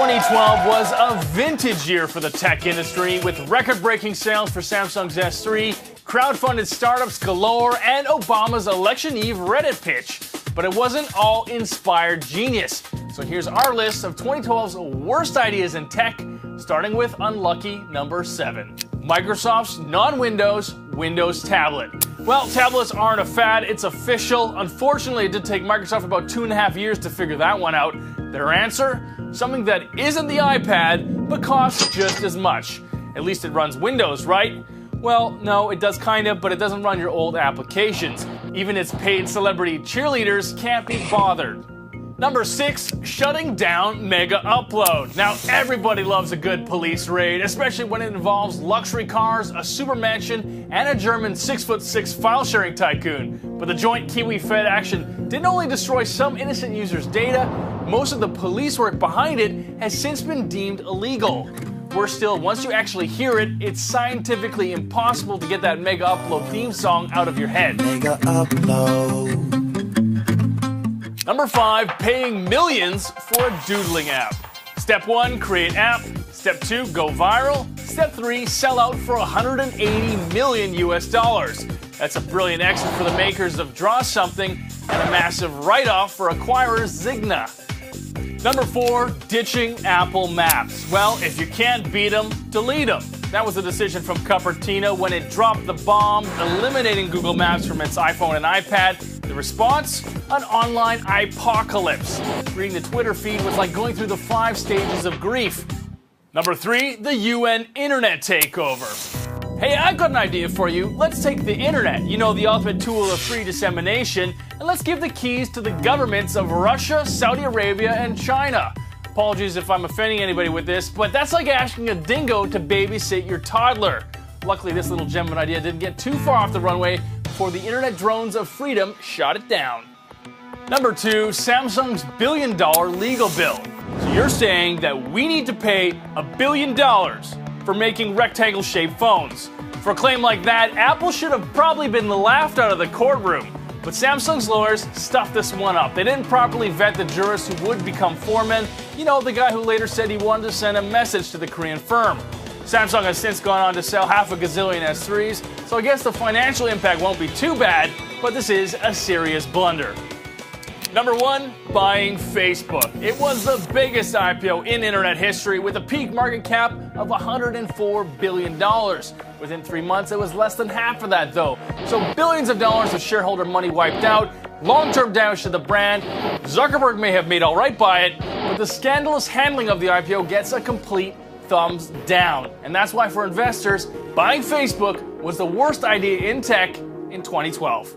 2012 was a vintage year for the tech industry, with record-breaking sales for Samsung's S3, crowdfunded startups galore, and Obama's election eve Reddit pitch. But it wasn't all inspired genius. So here's our list of 2012's worst ideas in tech, starting with unlucky number 7. Microsoft's non-Windows Windows tablet. Well, tablets aren't a fad, it's official. Unfortunately, it did take Microsoft about 2.5 years to figure that one out. Their answer? Something that isn't the iPad, but costs just as much. At least it runs Windows, right? Well, no, it does kind of, but it doesn't run your old applications. Even its paid celebrity cheerleaders can't be bothered. Number 6, shutting down Mega Upload. Now, everybody loves a good police raid, especially when it involves luxury cars, a super mansion, and a German 6'6" file-sharing tycoon. But the joint Kiwi-Fed action didn't only destroy some innocent users' data, most of the police work behind it has since been deemed illegal. Worse still, once you actually hear it, it's scientifically impossible to get that Mega Upload theme song out of your head. Mega Upload. Number 5, paying millions for a doodling app. Step 1, create app. Step 2, go viral. Step 3, sell out for $180 million US. That's a brilliant exit for the makers of Draw Something and a massive write-off for acquirers Zigna. Number 4, ditching Apple Maps. Well, if you can't beat them, delete them. That was a decision from Cupertino when it dropped the bomb, eliminating Google Maps from its iPhone and iPad. The response? An online apocalypse. Reading the Twitter feed was like going through the 5 stages of grief. Number 3, the UN Internet takeover. Hey, I've got an idea for you. Let's take the internet, you know, the ultimate tool of free dissemination, and let's give the keys to the governments of Russia, Saudi Arabia, and China. Apologies if I'm offending anybody with this, but that's like asking a dingo to babysit your toddler. Luckily, this little gem of an idea didn't get too far off the runway before the internet drones of freedom shot it down. Number 2, Samsung's billion-dollar legal bill. So you're saying that we need to pay $1 billion for making rectangle-shaped phones. For a claim like that, Apple should have probably been laughed out of the courtroom. But Samsung's lawyers stuffed this one up. They didn't properly vet the jurist who would become foreman. You know, the guy who later said he wanted to send a message to the Korean firm. Samsung has since gone on to sell half a gazillion S3s, so I guess the financial impact won't be too bad, but this is a serious blunder. Number 1, buying Facebook. It was the biggest IPO in internet history with a peak market cap of $104 billion. Within 3 months, it was less than half of that though. So billions of dollars of shareholder money wiped out, long-term damage to the brand. Zuckerberg may have made all right by it, but the scandalous handling of the IPO gets a complete thumbs down. And that's why for investors, buying Facebook was the worst idea in tech in 2012.